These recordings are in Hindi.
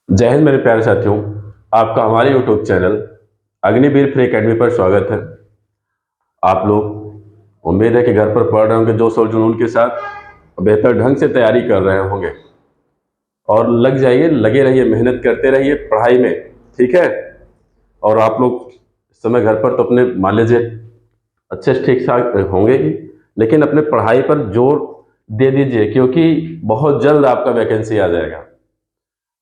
जय हिंद मेरे प्यारे साथियों। आपका हमारे YouTube channel Agniveer free academy पर स्वागत है। आप लोग उम्मीद है कि घर पर पढ़ रहे होंगे, जोश और जुनून के साथ बेहतर ढंग से तैयारी कर रहे होंगे। और लग जाइए, लगे रहिए, मेहनत करते रहिए पढ़ाई में, ठीक है। और आप लोग इस समय घर पर तो अपने मान लीजिए अच्छे से ठीक ठाक होंगे ही, लेकिन अपने पढ़ाई पर जोर दे दीजिए, क्योंकि बहुत जल्द आपका वैकेंसी आ जाएगा।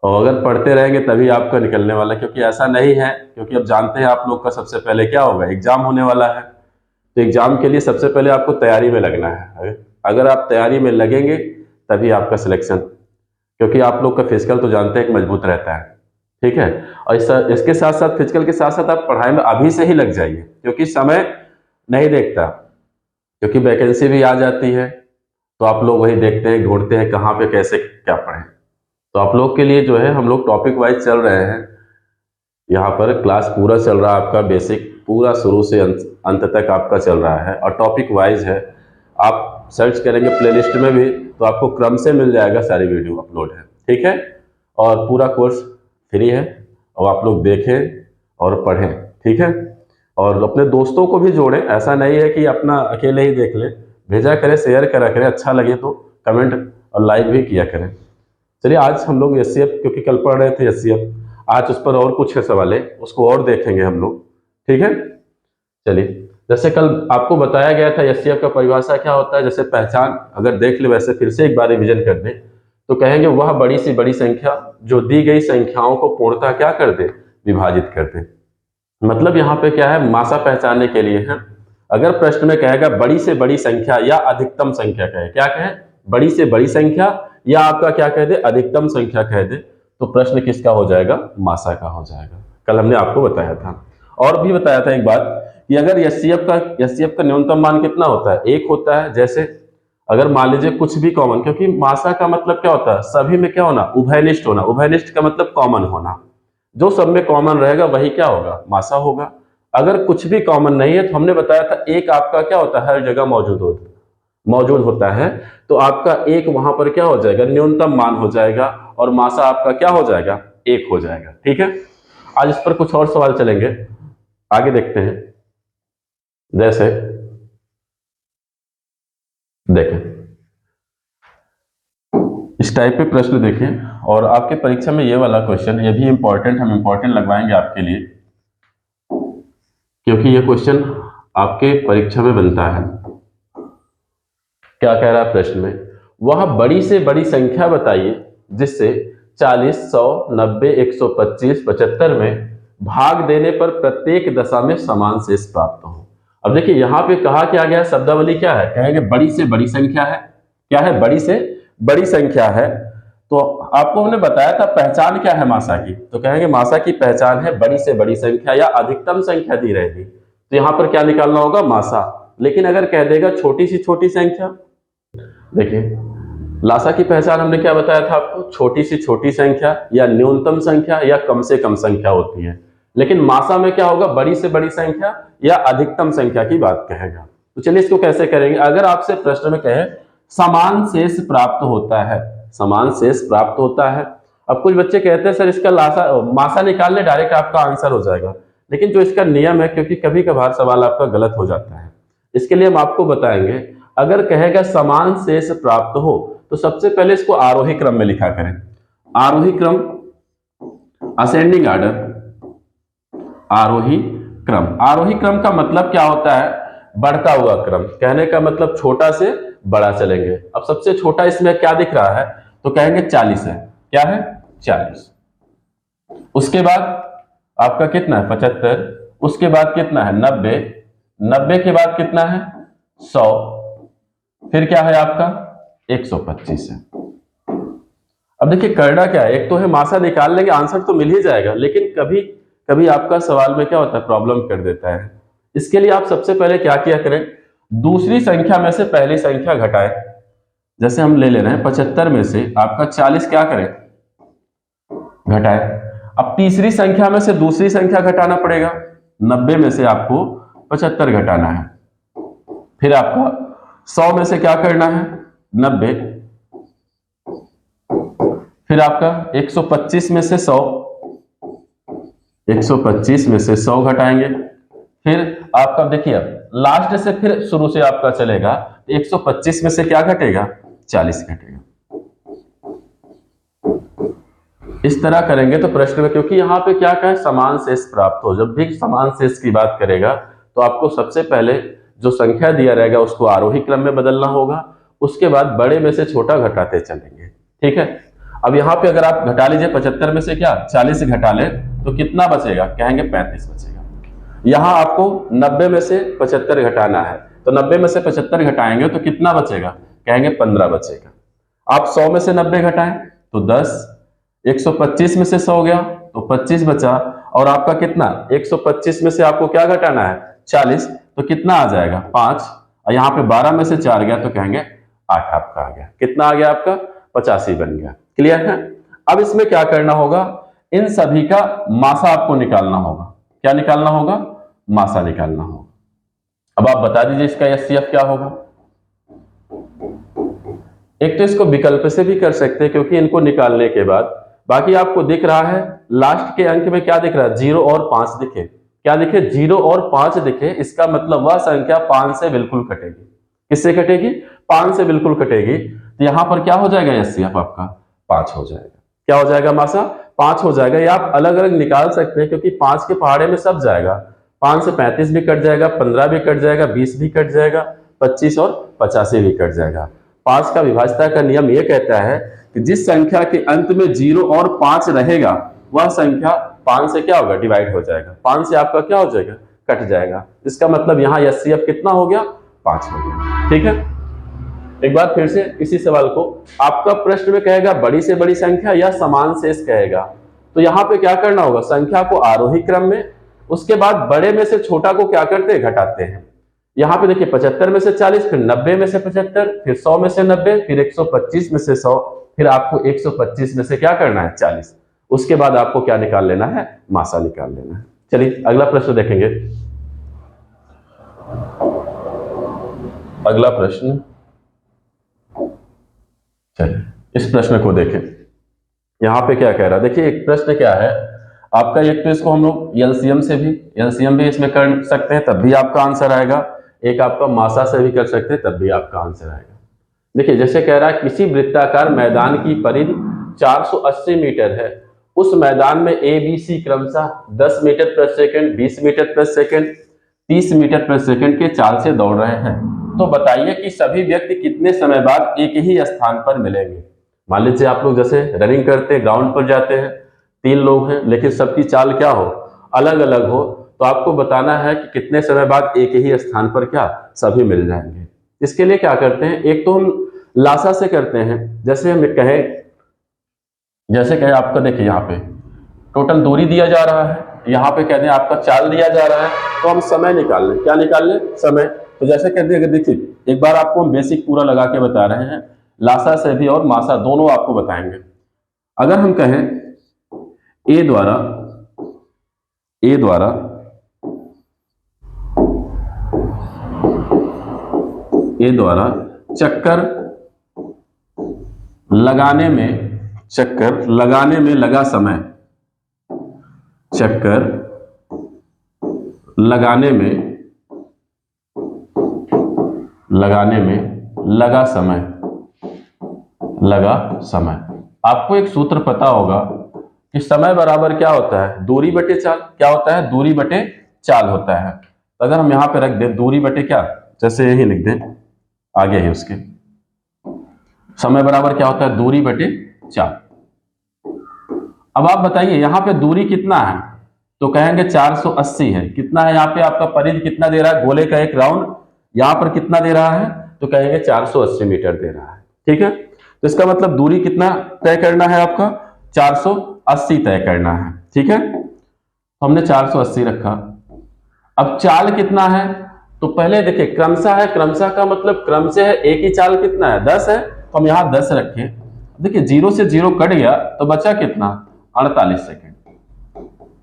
और अगर पढ़ते रहेंगे तभी आपका निकलने वाला है, क्योंकि ऐसा नहीं है, क्योंकि अब जानते हैं आप लोग का सबसे पहले क्या होगा, एग्जाम होने वाला है। तो एग्जाम के लिए सबसे पहले आपको तैयारी में लगना है। अगर आप तैयारी में लगेंगे तभी आपका सिलेक्शन, क्योंकि आप लोग का फिजिकल तो जानते हैं कि मजबूत रहता है, ठीक है। और इसके साथ साथ फिजिकल के साथ साथ आप पढ़ाई में अभी से ही लग जाइए, क्योंकि समय नहीं देखता, क्योंकि वैकेंसी भी आ जाती है तो आप लोग वही देखते हैं, ढूंढते हैं कहाँ पे कैसे क्या पढ़ें। तो आप लोग के लिए जो है हम लोग टॉपिक वाइज चल रहे हैं। यहाँ पर क्लास पूरा चल रहा है, आपका बेसिक पूरा शुरू से अंत तक आपका चल रहा है और टॉपिक वाइज है। आप सर्च करेंगे प्लेलिस्ट में भी तो आपको क्रम से मिल जाएगा, सारी वीडियो अपलोड है, ठीक है। और पूरा कोर्स फ्री है, और आप लोग देखें और पढ़ें, ठीक है। और अपने दोस्तों को भी जोड़ें, ऐसा नहीं है कि अपना अकेले ही देख लें, भेजा करें, शेयर करा करें, अच्छा लगे तो कमेंट और लाइक भी किया करें। चलिए, आज हम लोग एससीएफ, क्योंकि कल पढ़ रहे थे एससीएफ, आज उस पर और कुछ है सवाल है, उसको और देखेंगे हम लोग, ठीक है। चलिए, जैसे कल आपको बताया गया था एससीएफ का परिभाषा क्या होता है, जैसे पहचान अगर देख ले, वैसे फिर से एक बार रिविजन कर दें तो कहेंगे वह बड़ी से बड़ी संख्या जो दी गई संख्याओं को पूर्णतः क्या कर दे, विभाजित कर दे। मतलब यहाँ पे क्या है, मासा पहचानने के लिए है। अगर प्रश्न में कहेगा बड़ी से बड़ी संख्या या अधिकतम संख्या कहे, क्या कहे, बड़ी से बड़ी संख्या या आपका क्या कह दे, अधिकतम संख्या कह दे, तो प्रश्न किसका हो जाएगा, मासा का हो जाएगा। कल हमने आपको बताया था। और भी बताया था एक बात कि अगर एचसीएफ का न्यूनतम मान कितना होता है, एक होता है। जैसे अगर मान लीजिए कुछ भी कॉमन, क्योंकि मासा का मतलब क्या होता है, सभी में क्या होना, उभयनिष्ठ होना। उभयनिष्ठ का मतलब कॉमन होना, जो सब में कॉमन रहेगा वही क्या होगा, मासा होगा। अगर कुछ भी कॉमन नहीं है तो हमने बताया था एक आपका क्या होता है, हर जगह मौजूद होता है। तो आपका एक वहां पर क्या हो जाएगा, न्यूनतम मान हो जाएगा, और मासा आपका क्या हो जाएगा, एक हो जाएगा, ठीक है। आज इस पर कुछ और सवाल चलेंगे, आगे देखते हैं। जैसे देखें, इस टाइप पे प्रश्न देखें, और आपके परीक्षा में ये वाला क्वेश्चन, ये भी इंपॉर्टेंट, हम इंपॉर्टेंट लगवाएंगे आपके लिए, क्योंकि ये क्वेश्चन आपके परीक्षा में बनता है। क्या कह रहा है प्रश्न में, वह बड़ी से बड़ी संख्या बताइए जिससे 40, 100, 90, 125, 75 में भाग देने पर प्रत्येक दशा में समान शेष प्राप्त हो। अब देखिए यहाँ पे कहा क्या गया, शब्दावली क्या है, कहेंगे बड़ी से बड़ी संख्या है। क्या है, बड़ी से बड़ी संख्या है। तो आपको हमने बताया था पहचान क्या है मासा की, तो कहेंगे मासा की पहचान है बड़ी से बड़ी संख्या या अधिकतम संख्या दी रहेगी, तो यहाँ पर क्या निकालना होगा, मासा। लेकिन अगर कह देगा छोटी सी छोटी संख्या, देखिए लासा की पहचान हमने क्या बताया था आपको, छोटी सी छोटी संख्या या न्यूनतम संख्या या कम से कम संख्या होती है। लेकिन मासा में क्या होगा, बड़ी से बड़ी संख्या या अधिकतम संख्या की बात कहेगा। तो चलिए इसको कैसे करेंगे, अगर आपसे प्रश्न में कहे समान शेष प्राप्त होता है, समान शेष प्राप्त होता है। अब कुछ बच्चे कहते हैं सर इसका लासा मासा निकाल ले, डायरेक्ट आपका आंसर हो जाएगा। लेकिन जो इसका नियम है, क्योंकि कभी कभार सवाल आपका गलत हो जाता है, इसके लिए हम आपको बताएंगे। अगर कहेगा समान शेष प्राप्त हो तो सबसे पहले इसको आरोही क्रम में लिखा करें। आरोही क्रम, असेंडिंग ऑर्डर, आरोही क्रम। आरोही क्रम का मतलब क्या होता है, बढ़ता हुआ क्रम। कहने का मतलब छोटा से बड़ा चलेंगे। अब सबसे छोटा इसमें क्या दिख रहा है, तो कहेंगे 40 है। क्या है, 40। उसके बाद आपका कितना है, 75। उसके बाद कितना है, 90। 90 के बाद कितना है, 100। फिर क्या है आपका, 125 है। अब देखिए करना क्या है, एक तो है मासा निकाल लेंगे, आंसर तो मिल ही जाएगा, लेकिन कभी कभी आपका सवाल में क्या होता है, प्रॉब्लम कर देता है। इसके लिए आप सबसे पहले क्या किया करें, दूसरी संख्या में से पहली संख्या घटाएं। जैसे हम ले रहे हैं 75 में से आपका 40 क्या करें, घटाएं। अब तीसरी संख्या में से दूसरी संख्या घटाना पड़ेगा, 90 में से आपको 75 घटाना है। फिर आपका 100 में से क्या करना है, 90 फिर आपका 125 में से 100, 125 में से 100 घटाएंगे। फिर आपका देखिए लास्ट से फिर शुरू से आपका चलेगा, 125 में से क्या घटेगा, 40 घटेगा। इस तरह करेंगे तो प्रश्न में, क्योंकि यहाँ पे क्या कहा है, समान शेष प्राप्त हो। जब भी समान शेष की बात करेगा तो आपको सबसे पहले जो संख्या दिया रहेगा उसको आरोही क्रम में बदलना होगा, उसके बाद बड़े में से छोटा घटाते चलेंगे। ठीक है, अब यहाँ पे अगर आप घटा लीजिए 75 में से क्या 40 घटा ले तो कितना बचेगा, कहेंगे 35 बचेगा। यहाँ आपको 90 में से 75 घटाना है, तो 90 में से 75 घटाएंगे तो कितना बचेगा, कहेंगे 15 बचेगा। आप 100 में से 90 घटाएं तो 10, 125 में से 100 गया तो 25 बचा, और आपका कितना 125 में से आपको क्या घटाना है 40, तो कितना आ जाएगा 5, और यहाँ पे 12 में से 4 गया तो कहेंगे 8 आपका आ गया। कितना आ गया आपका 85 बन गया। क्लियर है। अब इसमें क्या करना होगा, इन सभी का मासा आपको निकालना होगा। क्या निकालना होगा, मासा निकालना होगा। अब आप बता दीजिए इसका एचसीएफ क्या होगा। एक तो इसको विकल्प से भी कर सकते हैं क्योंकि इनको निकालने के बाद बाकी आपको दिख रहा है लास्ट के अंक में क्या दिख रहा है, 0 और 5 दिखे। क्या दिखे, 0 और 5 दिखे, इसका मतलब वह संख्या 5 से बिल्कुल कटेगी। किससे कटेगी, 5 से बिल्कुल कटेगी। तो यहां पर क्या हो जाएगा, एचसीएफ आपका 5 हो जाएगा। क्या हो जाएगा, मासा 5 हो जाएगा। या आप अलग अलग निकाल सकते हैं क्योंकि 5 के पहाड़े में सब जाएगा। 5 से 35 भी कट जाएगा, 15 भी कट जाएगा, 20 भी कट जाएगा, 25 और 85 भी कट जाएगा। 5 का विभाज्यता का नियम यह कहता है कि जिस संख्या के अंत में 0 और 5 रहेगा वह संख्या 5 से क्या होगा, डिवाइड हो जाएगा। 5 से आपका क्या हो जाएगा, कट जाएगा। इसका मतलब यहाँ एचसीएफ कितना हो गया, 5 हो गया। ठीक है, एक बार फिर से इसी सवाल को, आपका प्रश्न में कहेगा बड़ी से बड़ी संख्या या समान शेष कहेगा, तो यहाँ पे क्या करना होगा, संख्या को आरोही क्रम में, उसके बाद बड़े में से छोटा को क्या करते हैं, घटाते हैं। यहाँ पे देखिए 75 में से 40, फिर 90 में से 75, फिर 100 में से 90, फिर 125 में से 100, फिर आपको 125 में से क्या करना है 40। उसके बाद आपको क्या निकाल लेना है, मासा निकाल लेना है। चलिए अगला प्रश्न देखेंगे। अगला प्रश्न, चलिए इस प्रश्न को देखें। यहाँ पे क्या कह रहा है, देखिए एक प्रश्न क्या है आपका, एक तो इसको हम लोग एलसीएम भी इसमें कर सकते हैं तब भी आपका आंसर आएगा, एक आपका मासा से भी कर सकते हैं तब भी आपका आंसर आएगा। देखिए जैसे कह रहा है किसी वृत्ताकार मैदान की परिधि 480 मीटर है, उस मैदान में ए बी सी क्रमशः 10 मीटर प्रति सेकंड, 20 मीटर प्रति सेकंड, 30 मीटर प्रति सेकंड के चाल से दौड़ रहे हैं, तो बताइए कि सभी व्यक्ति कितने समय बाद एक ही स्थान पर मिलेंगे। मान लीजिए आप लोग जैसे रनिंग करते हैं, ग्राउंड पर जाते हैं, 3 लोग हैं लेकिन सबकी चाल क्या हो, अलग अलग हो, तो आपको बताना है कि कितने समय बाद एक ही स्थान पर क्या सभी मिल जाएंगे। इसके लिए क्या करते हैं, एक तो हम लासा से करते हैं। जैसे हम कहें आपका देखिए यहाँ पे टोटल दूरी दिया जा रहा है, यहाँ पे कहते हैं आपका चाल दिया जा रहा है, तो हम समय निकाल लें। क्या निकाल लें, समय। तो जैसे कहते हैं, देखिए एक बार आपको हम बेसिक पूरा लगा के बता रहे हैं, लासा से भी और मासा दोनों आपको बताएंगे। अगर हम कहें ए द्वारा चक्कर लगाने में लगा समय, चक्कर लगाने में लगा समय। आपको एक सूत्र पता होगा कि समय बराबर क्या होता है, दूरी बटे चाल। क्या होता है, दूरी बटे चाल होता है। तो अगर हम यहां पे रख दें दूरी बटे क्या, जैसे यही लिख दें आगे ही उसके, समय बराबर क्या होता है, दूरी बटे चाल। अब आप बताइए यहाँ पे दूरी कितना है, तो कहेंगे 480 है। कितना है यहाँ पे आपका परिधि कितना दे रहा है, गोले का एक राउंड यहाँ पर कितना दे रहा है, तो कहेंगे 480 मीटर दे रहा है। ठीक है, तो इसका मतलब दूरी कितना तय करना है, आपका 480 तय करना है। ठीक है, तो हमने 480 रखा। अब चाल कितना है, तो पहले देखिए क्रमशः है, क्रमशः का मतलब क्रम से है, एक ही चाल कितना है 10 है, तो हम यहाँ 10 रखे। देखिए 0 से 0 कट गया तो बचा कितना, 48 सेकेंड।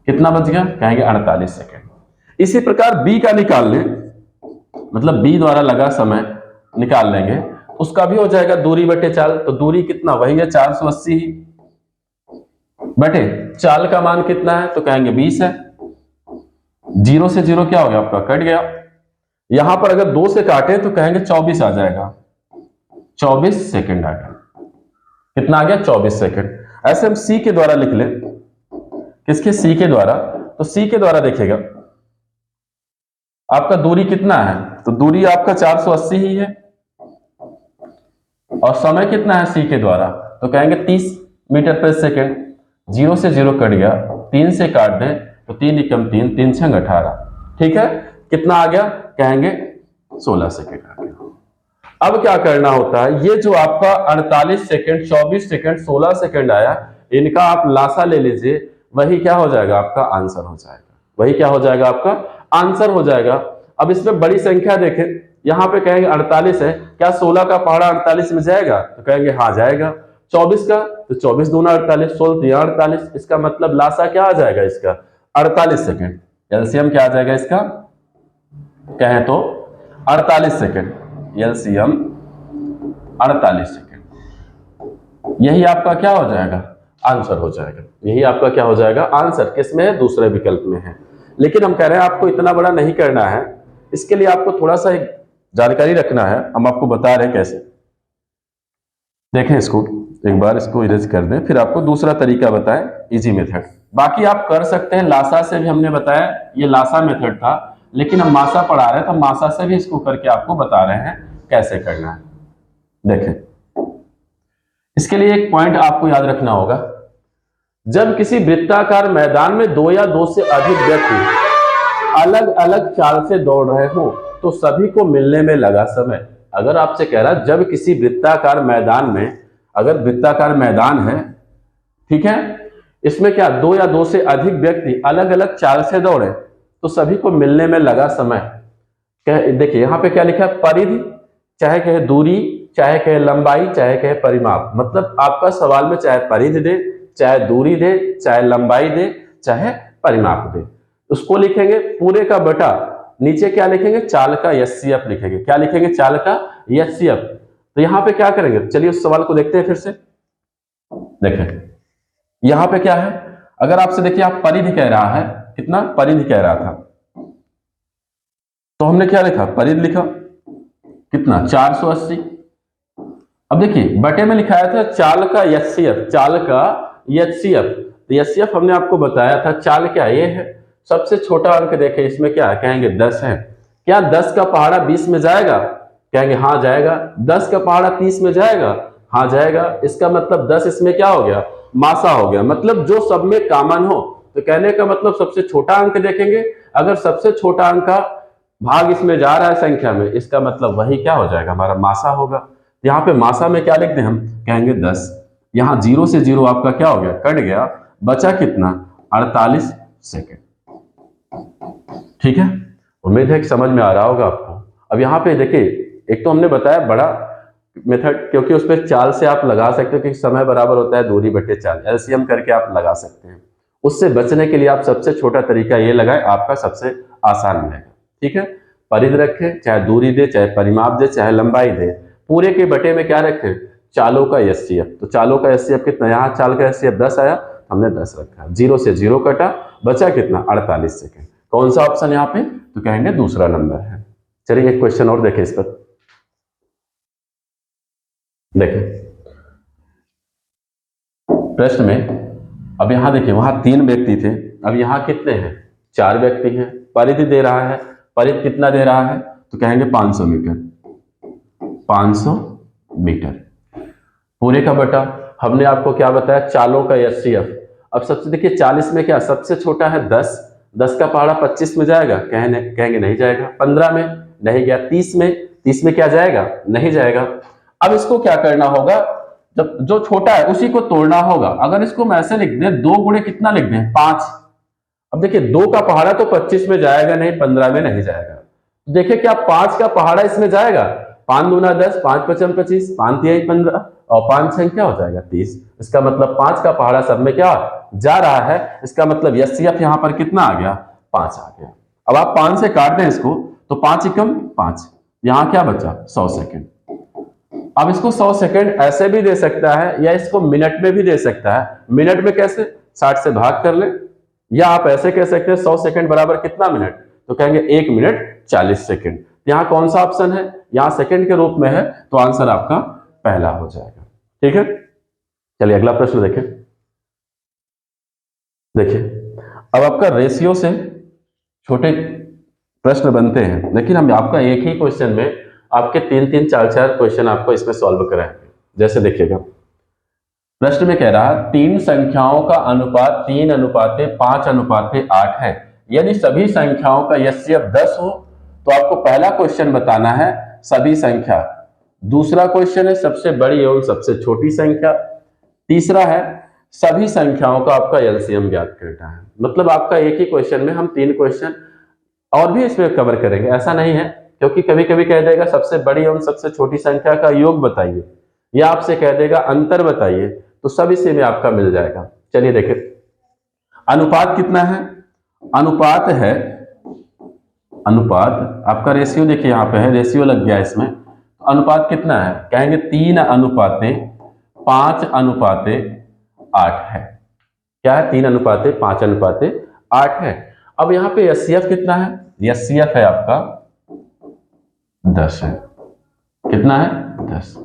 कितना बच गया, कहेंगे 48 सेकेंड। इसी प्रकार बी का निकाल लें, मतलब बी द्वारा लगा समय निकाल लेंगे, उसका भी हो जाएगा दूरी बटे चाल। तो दूरी कितना, वही है 480 ही। बटे चाल का मान कितना है, तो कहेंगे 20 है। 0 से 0 क्या हो गया आपका, कट गया। यहां पर अगर 2 से काटे तो कहेंगे 24 आ जाएगा, 24 सेकंड आ गया। कितना आ गया, 24 सेकंड। ऐसे हम सी के द्वारा लिख ले, किसके, सी के द्वारा। तो सी के द्वारा देखिएगा आपका दूरी कितना है, तो दूरी आपका 480 ही है, और समय कितना है सी के द्वारा, तो कहेंगे 30 मीटर पर सेकंड। 0 से 0 कट गया, 3 से काट दें तो 3 एकम 3, 3 छंग 18। ठीक है, कितना आ गया, कहेंगे 16 सेकंड आ गया। अब क्या करना होता है, ये जो आपका 48 सेकंड, 24 सेकंड, 16 सेकंड आया, इनका आप लासा ले लीजिए, वही क्या हो जाएगा, आपका आंसर हो जाएगा। वही क्या हो जाएगा, आपका आंसर हो जाएगा। अब इसमें बड़ी संख्या देखें, यहां पे कहेंगे 48 है, क्या 16 का पहाड़ा 48 में जाएगा, तो कहेंगे हाँ जाएगा। 24 का, तो 24 दूना 48, 16 3 48, इसका मतलब लासा क्या आ जाएगा इसका, 48 सेकंड। एलसीएम क्या आ जाएगा इसका, कहें तो 48 सेकंड, एलसीएम 48 सेकंड। यही आपका क्या हो जाएगा, आंसर हो जाएगा। यही आपका क्या हो जाएगा, आंसर। किसमें है, दूसरे विकल्प में है। लेकिन हम कह रहे हैं आपको इतना बड़ा नहीं करना है, इसके लिए आपको थोड़ा सा एक जानकारी रखना है। हम आपको बता रहे हैं कैसे। देखें इसको एक बार, इसको इरेज कर दें, फिर आपको दूसरा तरीका बताएं, इजी मेथड। बाकी आप कर सकते हैं, लासा से भी हमने बताया, ये लासा मेथड था, लेकिन हम मासा पढ़ा रहे हैं तो मासा से भी इसको करके आपको बता रहे हैं कैसे करना है। देखें, इसके लिए एक पॉइंट आपको याद रखना होगा, जब किसी वृत्ताकार मैदान में 2 या 2 से अधिक व्यक्ति अलग अलग चाल से दौड़ रहे हो तो सभी को मिलने में लगा समय। अगर आपसे कह रहा, जब किसी वृत्ताकार मैदान में, अगर वृत्ताकार मैदान है, ठीक है, इसमें क्या 2 या 2 से अधिक व्यक्ति अलग अलग चाल से दौड़े तो सभी को मिलने में लगा समय। देखिए यहां पे क्या लिखा है, परिधि, चाहे कहे दूरी, चाहे कहे लंबाई, चाहे कहे परिमाप। मतलब आपका सवाल में चाहे परिधि दे, चाहे दूरी दे, चाहे लंबाई दे, चाहे परिमाप दे, उसको लिखेंगे पूरे का बटा, नीचे क्या लिखेंगे, चाल का एचसीएफ लिखेंगे। क्या लिखेंगे, चाल का एचसीएफ। तो यहां पे क्या करेंगे, चलिए उस सवाल को देखते हैं फिर से। देखें यहां पे क्या है, अगर आपसे देखिए आप परिधि कह रहा है, कितना परिधि कह रहा था, तो हमने क्या लिखा, परिधि लिखा, कितना 480। अब देखिए बटे में लिखाया था चाल का एचसीएफ, चाल का एचसीएफ। तो एचसीएफ हमने आपको बताया था, चाल क्या ये है, सबसे छोटा अंक देखें, इसमें क्या है, कहेंगे 10 है। क्या 10 का पहाड़ा 20 में जाएगा, कहेंगे हाँ जाएगा। 10 का पहाड़ा 30 में जाएगा, हाँ जाएगा। इसका मतलब 10 इसमें क्या हो गया, मासा हो गया, मतलब जो सब में कॉमन हो। तो कहने का मतलब सबसे छोटा अंक देखेंगे, अगर सबसे छोटा अंक का भाग इसमें जा रहा है संख्या में, इसका मतलब वही क्या हो जाएगा, हमारा मासा होगा। यहाँ पे मासा में क्या लिख दें हम, कहेंगे 10। यहाँ 0 से 0 आपका क्या हो गया, कट गया, बचा कितना, 48 सेकेंड। ठीक है, उम्मीद है कि समझ में आ रहा होगा आपको। अब यहाँ पे देखिए, एक तो हमने बताया बड़ा मेथड, क्योंकि उस पर चाल से आप लगा सकते हो कि समय बराबर होता है दूरी बटे चाल, एलसीएम करके आप लगा सकते हैं। उससे बचने के लिए आप सबसे छोटा तरीका ये लगाए, आपका सबसे आसान रहेगा। ठीक है, परिधि रखें, चाहे दूरी दे, चाहे परिमाप दे, चाहे लंबाई दे, पूरे के बटे में क्या रखें, चालों का एचसीएफ। तो चालों का एचसीएफ कितना, यहाँ चाल का एचसीएफ 10 आया, हमने 10 रखा। 0 से 0 कटा, बचा कितना, 48 सेकेंड। कौन सा ऑप्शन यहाँ पे, तो कहेंगे दूसरा नंबर है। चलिए एक क्वेश्चन और देखें इस पर। देखें प्रश्न में, अब यहां देखिए वहां 3 व्यक्ति थे, अब यहां कितने हैं, 4 व्यक्ति हैं। परिधि दे रहा है, परिधि कितना दे रहा है, तो कहेंगे 500 मीटर, 500 मीटर। पूरे का बटा, हमने आपको क्या बताया, चालों का एचसीएफ। अब सबसे देखिए 40 में क्या सबसे छोटा है 10, 10 का पहाड़ा 25 में जाएगा, कहेंगे नहीं जाएगा। 15 में नहीं गया, 30 में क्या जाएगा, नहीं जाएगा। अब इसको क्या करना होगा, जब जो छोटा है उसी को तोड़ना होगा। अगर इसको हम ऐसे लिख दें, 2 गुणे कितना लिख दें, 5। अब देखिए 2 का पहाड़ा तो 25 में जाएगा नहीं, 15 में नहीं जाएगा। देखिए क्या 5 का पहाड़ा इसमें जाएगा, 5 दूना 10, 5 पचम 25, 5 तिहाई 15, और 5 छह क्या हो जाएगा 30। इसका मतलब 5 का पहाड़ा सब में क्या जा रहा है, इसका मतलब एचसीएफ यहाँ पर कितना आ गया, 5 आ गया। अब आप 5 से काट दें इसको, तो 5 एकम 5, यहाँ क्या बचा, 100 सेकेंड। अब इसको 100 सेकेंड ऐसे भी दे सकता है, या इसको मिनट में भी दे सकता है। मिनट में कैसे, 60 से भाग कर लें, या आप ऐसे कह सकते हैं 100 सेकंड बराबर कितना मिनट, तो कहेंगे 1 मिनट 40 सेकंड। यहाँ कौन सा ऑप्शन है, यहाँ सेकंड के रूप में है, तो आंसर आपका पहला हो जाएगा। ठीक है, चलिए अगला प्रश्न देखें। देखिए अब आपका रेशियो से छोटे प्रश्न बनते हैं, लेकिन हम आपका एक ही क्वेश्चन में आपके 3-3, 4-4 क्वेश्चन आपको इसमें सॉल्व कराएंगे। जैसे देखिएगा प्रश्न में कह रहा है 3 संख्याओं का अनुपात 3:5:8 है, यदि सभी संख्याओं का यस्यप 10 हो तो आपको पहला क्वेश्चन बताना है सभी संख्या, दूसरा क्वेश्चन है सबसे बड़ी एवं सबसे छोटी संख्या, तीसरा है सभी संख्याओं का आपका एलसीएम ज्ञात करना है। मतलब आपका एक ही क्वेश्चन में हम 3 क्वेश्चन और भी इसमें कवर करेंगे, ऐसा नहीं है, क्योंकि कभी कभी कह देगा सबसे बड़ी एवं सबसे छोटी संख्या का योग बताइए, या आपसे कह देगा अंतर बताइए, तो सब इसी में आपका मिल जाएगा। चलिए देखें अनुपात कितना है, अनुपात है, अनुपात आपका रेशियो देखिए यहाँ पे है, रेशियो लग गया इसमें, तो अनुपात कितना है, कहेंगे 3:5:8 है। क्या है, 3:5:8 है। अब यहाँ पे एचसीएफ कितना है, एचसीएफ है आपका 10 है। कितना है, 10।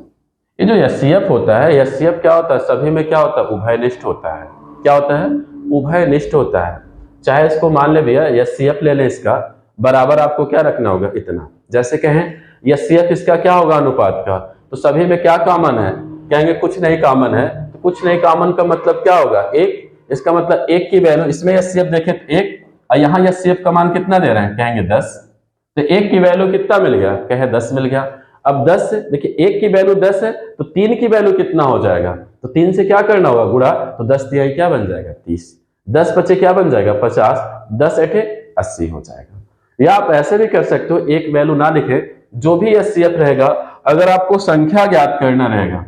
ये जो एचसीएफ होता है, एचसीएफ क्या होता है, सभी में क्या होता है, उभयनिष्ठ होता है। क्या होता है, उभयनिष्ठ होता है। चाहे इसको मान ले भैया एचसीएफ ले लें, इसका बराबर आपको क्या रखना होगा, इतना। जैसे कहें एचसीएफ इसका क्या होगा अनुपात का, तो सभी में क्या कॉमन है, कहेंगे कुछ नहीं कॉमन है, तो कुछ नहीं कॉमन का मतलब क्या होगा, एक। इसका मतलब एक की वैल्यू, इसमें एचसीएफ देखें तो 1, और यहाँ एचसीएफ का मान कितना दे रहे हैं, कहेंगे 10, तो 1 की वैल्यू कितना मिल गया, कहे 10 मिल गया। अब 10 से देखिए 1 की वैल्यू 10 है, तो 3 की वैल्यू कितना हो जाएगा, तो 3 से क्या करना होगा, गुणा, तो 10 तिहाई क्या बन जाएगा, 30, 10 पचे क्या बन जाएगा, 50, 10 अठे 80 हो जाएगा। या आप ऐसे भी कर सकते हो, एक वैल्यू ना लिखे, जो भी एचसीएफ रहेगा, अगर आपको संख्या ज्ञात करना रहेगा,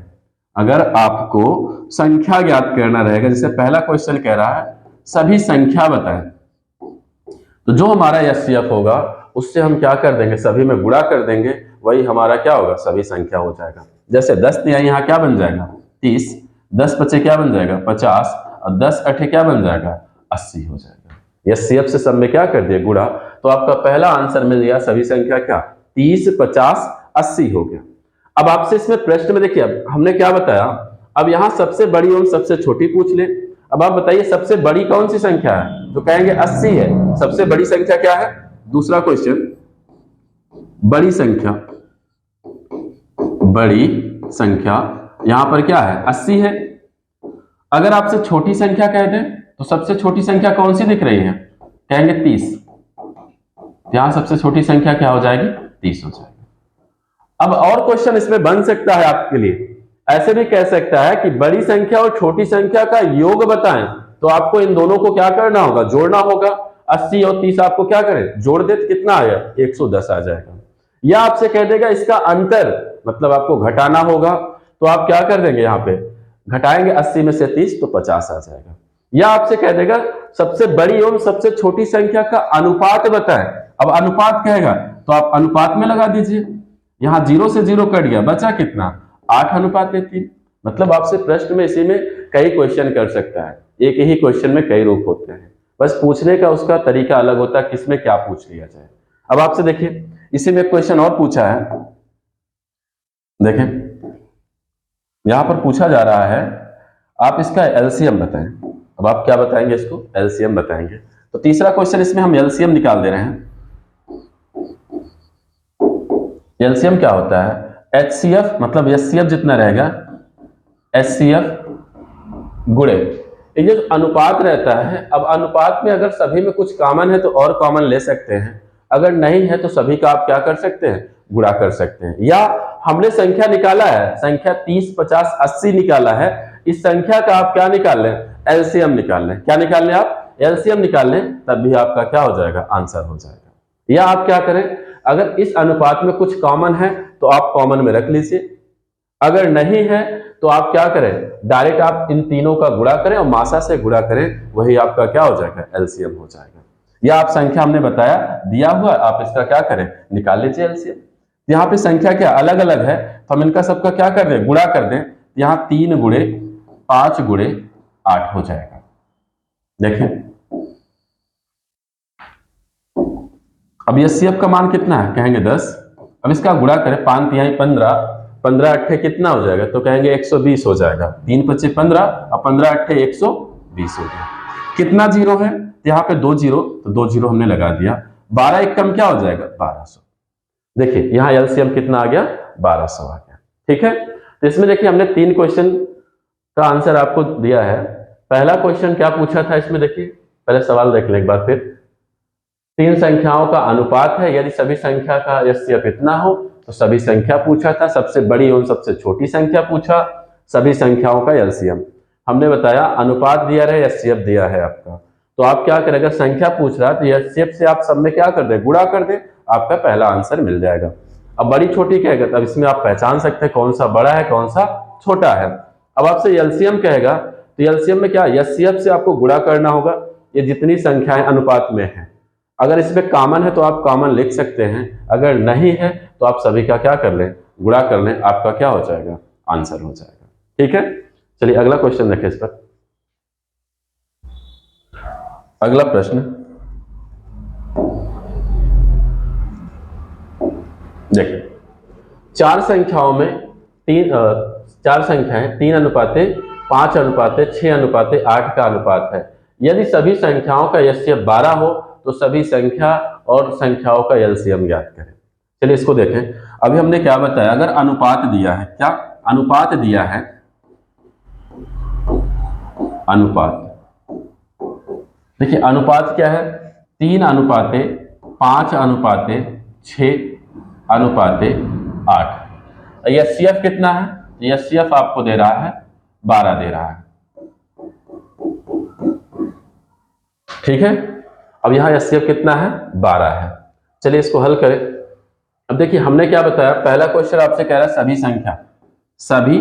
अगर आपको संख्या ज्ञात करना रहेगा, जैसे पहला क्वेश्चन कह रहा है सभी संख्या बताएं, तो जो हमारा एचसीएफ होगा उससे हम क्या कर देंगे, सभी में गुणा कर देंगे, वही हमारा क्या होगा, सभी संख्या हो जाएगा। जैसे 10 तिहाई यहाँ क्या बन जाएगा, 30, 10 पचे क्या बन जाएगा, 50, और 10 अठे क्या बन जाएगा, 80 हो जाएगा। एचसीएफ से सब में क्या कर दिया, गुणा, तो आपका पहला आंसर मिल गया, सभी संख्या क्या, 30, 50, 80 हो गया। अब आपसे इसमें प्रश्न में देखिए, अब हमने क्या बताया, अब यहां सबसे बड़ी और सबसे छोटी पूछ ले। अब आप बताइए सबसे बड़ी कौन सी संख्या है, तो कहेंगे 80 है। सबसे बड़ी संख्या क्या है, दूसरा क्वेश्चन, बड़ी संख्या, बड़ी संख्या यहां पर क्या है, 80 है। अगर आपसे छोटी संख्या कह दें, तो सबसे छोटी संख्या कौन सी दिख रही है, कहेंगे 30, यहां सबसे छोटी संख्या क्या हो जाएगी, 30 हो जाएगी। अब और क्वेश्चन इसमें बन सकता है आपके लिए, ऐसे भी कह सकता है कि बड़ी संख्या और छोटी संख्या का योग बताएं, तो आपको इन दोनों को क्या करना होगा, जोड़ना होगा। 80 और 30 आपको क्या करें, जोड़ दे, तो कितना आया, 110 आ जाएगा। या आपसे कह देगा इसका अंतर, मतलब आपको घटाना होगा, तो आप क्या कर देंगे, यहाँ पे घटाएंगे 80 में से 30, तो 50 आ जाएगा। या आपसे कह देगा सबसे बड़ी एवं सबसे छोटी संख्या का अनुपात बताएं, अब अनुपात कहेगा तो आप अनुपात में लगा दीजिए, यहां 0 से 0 कट गया, बचा कितना, 8:3। मतलब आपसे प्रश्न में इसी में कई क्वेश्चन कर सकता है, एक ही क्वेश्चन में कई रूप होते हैं, बस पूछने का उसका तरीका अलग होता है, किसमें क्या पूछ लिया जाए। अब आपसे देखिए इसी में क्वेश्चन और पूछा है, देखें यहां पर पूछा जा रहा है आप इसका एलसीएम बताएं। अब आप क्या बताएंगे, इसको एलसीएम बताएंगे। तो तीसरा क्वेश्चन इसमें हम एलसीएम निकाल दे रहे हैं। एलसीएम क्या होता है, एचसीएफ मतलब एचसीएफ जितना रहेगा, एचसीएफ गुणे ये जो अनुपात रहता है। अब अनुपात में अगर सभी में कुछ कॉमन है तो और कॉमन ले सकते हैं, अगर नहीं है तो सभी का आप क्या कर सकते हैं, गुणा कर सकते हैं। या हमने संख्या निकाला है, संख्या 30, 50, 80 निकाला है, इस संख्या का आप क्या निकाल लें, एलसीएम निकाल लें। क्या निकाल लें आप, एलसीएम निकाल लें, तब भी आपका क्या हो जाएगा, आंसर हो जाएगा। या आप क्या करें, अगर इस अनुपात में कुछ कॉमन है तो आप कॉमन में रख लीजिए, अगर नहीं है तो आप क्या करें, डायरेक्ट आप इन तीनों का गुणा करें और मासा से गुणा करें, वही आपका क्या हो जाएगा, एलसीएम हो जाएगा। या आप संख्या हमने बताया दिया हुआ, आप इसका क्या करें, निकाल लीजिए एलसीएम। यहाँ पे संख्या क्या अलग अलग है, तो हम इनका सबका क्या कर दें, गुणा कर दें। यहाँ 3 गुणे 5 गुणे 8 हो जाएगा। देखें अब HCF का मान कितना है, कहेंगे 10। अब इसका गुणा करें, 5 तिहाई 15, 15 अट्ठे कितना हो जाएगा, तो कहेंगे 120 हो जाएगा। 3 पच्चे 15 और 15 अट्ठे 120 हो गया। कितना जीरो है, यहाँ पे 2 जीरो, तो 2 जीरो हमने लगा दिया। 12 एक कम क्या हो जाएगा, 1200। देखिए यहाँ LCM कितना आ गया, 1200 आ गया। ठीक है, तो इसमें देखिए हमने 3 क्वेश्चन का आंसर आपको दिया है। पहला क्वेश्चन क्या पूछा था इसमें, देखिए पहले सवाल देख लें एक बार फिर। 3 संख्याओं का अनुपात है, यदि सभी संख्या का HCF इतना हो तो सभी संख्या पूछा था, सबसे बड़ी और सबसे छोटी संख्या पूछा, सभी संख्याओं का LCM। हमने बताया अनुपात दिया है, HCF दिया है आपका, तो आप क्या करें, अगर संख्या पूछ रहा है तो HCF से आप सब में क्या कर दे, गुणा कर दे, आपका पहला आंसर मिल जाएगा। अब बड़ी छोटी कहेगा तब इसमें आप पहचान सकते हैं कौन सा बड़ा है कौन सा छोटा है। अब आपसे LCM कहेगा तो LCM में क्या, HCF से आपको गुणा करना होगा, ये जितनी संख्याएं अनुपात में है। अगर इसमें कॉमन है तो आप कॉमन लिख सकते हैं, अगर नहीं है तो आप सभी का क्या कर लें, गुणा कर लें, आपका क्या हो जाएगा, आंसर हो जाएगा। ठीक है, चलिए अगला क्वेश्चन देखें इस पर। अगला प्रश्न, देखिए 4 संख्याओं में 4 संख्याएं 3 अनुपाते 5 अनुपाते 6 अनुपाते 8 का अनुपात है। यदि सभी संख्याओं का HCF 12 हो तो सभी संख्या और संख्याओं का LCM ज्ञात करें। चलिए इसको देखें। अभी हमने क्या बताया, अगर अनुपात दिया है, क्या अनुपात दिया है, अनुपात, देखिए अनुपात क्या है, 3 अनुपाते 5 अनुपाते 6 अनुपाते 8। HCF कितना है, HCF आपको दे रहा है 12 दे रहा है। ठीक है, अब यहां HCF कितना है, 12 है। चलिए इसको हल करें। अब देखिए हमने क्या बताया, पहला क्वेश्चन आपसे कह रहा है सभी संख्या, सभी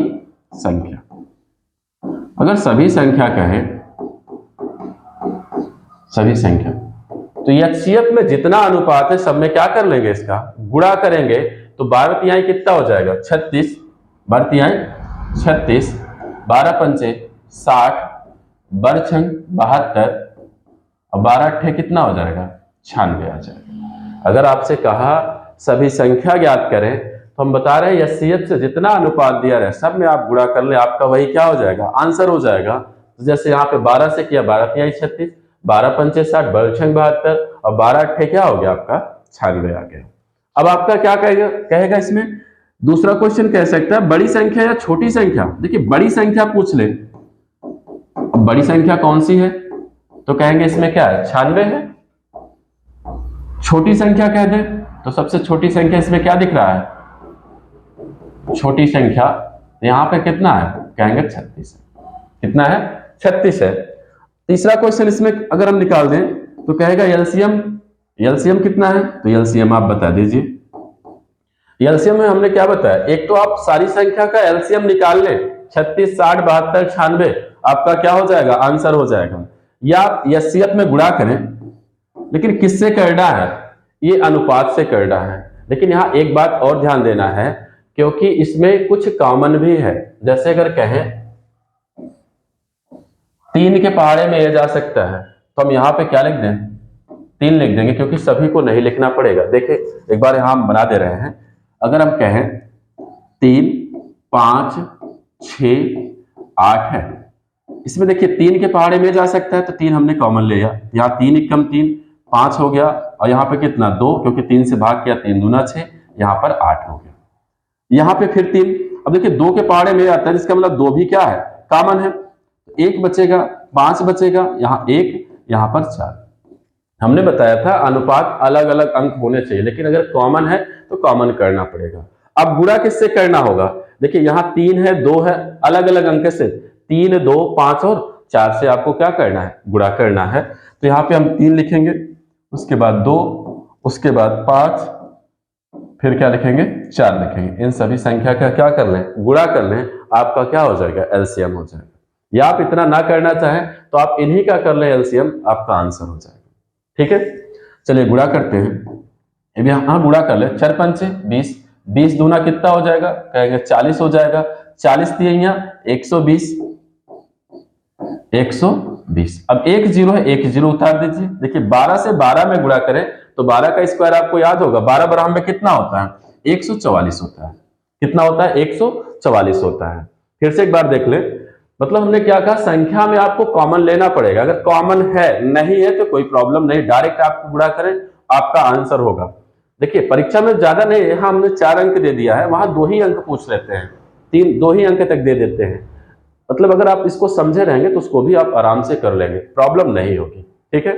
संख्या, अगर सभी संख्या कहें, सभी संख्या, तो HCF में जितना अनुपात है सब में क्या कर लेंगे, इसका गुणा करेंगे, तो 12 तिहाई कितना हो जाएगा, 36, 12 तिहाई 36, 12 पंचे 60, बरछंग 72 और 12 अट्ठे कितना हो जाएगा, 96 आ जाएगा। अगर आपसे कहा सभी संख्या ज्ञात करें तो हम बता रहे हैं HCF से जितना अनुपात दिया रहे सब में आप गुणा कर ले, आपका वही क्या हो जाएगा, आंसर हो जाएगा। तो जैसे यहाँ पे 12 से किया, 12 तिहाई 36, 12 पंचे 60, बरछंग 72 और 12 अट्ठे क्या हो गया आपका, 96 आ गया। अब आपका क्या कहेगा इसमें, दूसरा क्वेश्चन कह सकता है बड़ी संख्या या छोटी संख्या। देखिए बड़ी संख्या पूछ ले, अब बड़ी संख्या कौन सी है, तो कहेंगे इसमें क्या है, 96 है। छोटी संख्या कह दे तो सबसे छोटी संख्या इसमें क्या दिख रहा है, छोटी संख्या यहां पे कितना है, कहेंगे 36 है। कितना है, 36 है। तीसरा क्वेश्चन इसमें अगर हम निकाल दें तो कहेगा LCM कितना है, तो LCM आप बता दीजिए। LCM में हमने क्या बताया, एक तो आप सारी संख्या का LCM निकाल लें, 36, 60, 72, 96, आपका क्या हो जाएगा, आंसर हो जाएगा। या आप HCF में गुणा करें, लेकिन किससे करना है, ये अनुपात से करना है। लेकिन यहाँ एक बात और ध्यान देना है, क्योंकि इसमें कुछ कॉमन भी है। जैसे अगर कहें 3 के पहाड़े में ये जा सकता है, तो हम यहाँ पे क्या लिख दें, 3 लिख देंगे, क्योंकि सभी को नहीं लिखना पड़ेगा। देखिए एक बार यहाँ हम बना दे रहे हैं, अगर हम कहें 3, 5, 6, 8 है, इसमें देखिए 3 के पहाड़े में जा सकता है, तो 3 हमने कॉमन लिया, यहाँ 3 एकम 3, 5 हो गया, और यहाँ पे कितना 2, क्योंकि 3 से भाग किया, 3 दूना 6, यहाँ पर 8 हो गया। यहाँ पे फिर 3, अब देखिए 2 के पहाड़े में आता है, जिसका मतलब 2 भी क्या है, कॉमन है, 1 बचेगा, 5 बचेगा, यहाँ 1, यहाँ पर 4। हमने बताया था अनुपात अलग अलग अंक होने चाहिए, लेकिन अगर कॉमन है तो कॉमन करना पड़ेगा। अब गुणा किससे करना होगा, देखिए यहाँ 3 है 2 है, अलग अलग अंक से 3, 2, 5 और 4 से आपको क्या करना है, गुणा करना है। तो यहाँ पे हम 3 लिखेंगे, उसके बाद 2, उसके बाद 5, फिर क्या लिखेंगे, 4 लिखेंगे। इन सभी संख्या का क्या कर लें, गुणा कर लें, आपका क्या हो जाएगा, LCM हो जाएगा। या आप इतना ना करना चाहें तो आप इन्हीं का कर लें LCM, आपका आंसर हो जाएगा। ठीक है, चलिए गुणा करते हैं। यहां गुणा कर ले, 4 पंचे 20, 20 दूना कितना हो जाएगा, कहेंगे 40 हो जाएगा। 40 तिहाइयां 120, 20। अब एक जीरो है, एक जीरो उतार दीजिए। देखिए 12 से 12 में गुणा करें तो 12 का स्क्वायर आपको याद होगा, 12 बराबर में कितना होता है, 144 होता है। कितना होता है, 144 होता है। फिर से एक बार देख ले, मतलब हमने क्या कहा, संख्या में आपको कॉमन लेना पड़ेगा। अगर कॉमन है, नहीं है तो कोई प्रॉब्लम नहीं, डायरेक्ट आपको गुणा करें, आपका आंसर होगा। देखिए परीक्षा में ज्यादा नहीं, यहाँ हमने 4 अंक दे दिया है, वहां 2 ही अंक पूछ लेते हैं, 2 ही अंक तक दे देते हैं। मतलब अगर आप इसको समझे रहेंगे तो उसको भी आप आराम से कर लेंगे, प्रॉब्लम नहीं होगी। ठीक है,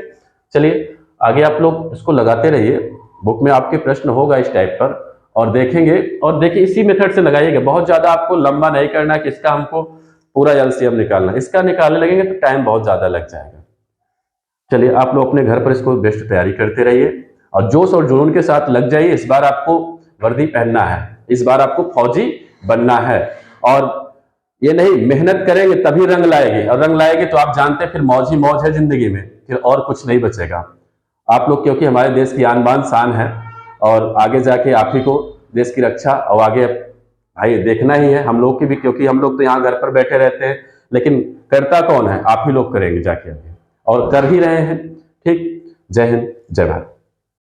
चलिए आगे आप लोग इसको लगाते रहिए। बुक में आपके प्रश्न होगा इस टाइप पर, और देखेंगे। और देखिए इसी मेथड से लगाइएगा, बहुत ज्यादा आपको लंबा नहीं करना कि इसका हमको पूरा एलसीएम निकालना, इसका निकालने लगेंगे तो टाइम बहुत ज्यादा लग जाएगा। चलिए आप लोग अपने घर पर इसको बेस्ट तैयारी करते रहिए और जोश और जुनून के साथ लग जाइए। इस बार आपको वर्दी पहनना है, इस बार आपको फौजी बनना है। और ये नहीं, मेहनत करेंगे तभी रंग लाएगी, और रंग लाएगी तो आप जानते हैं फिर मौज ही मौज है जिंदगी में, फिर और कुछ नहीं बचेगा। आप लोग क्योंकि हमारे देश की आन बान शान है, और आगे जाके आप ही को देश की रक्षा और आगे भाई देखना ही है हम लोग की भी, क्योंकि हम लोग तो यहाँ घर पर बैठे रहते हैं, लेकिन करता कौन है, आप ही लोग करेंगे जाके, और कर ही रहे हैं। ठीक, जय हिंद, जय भारत।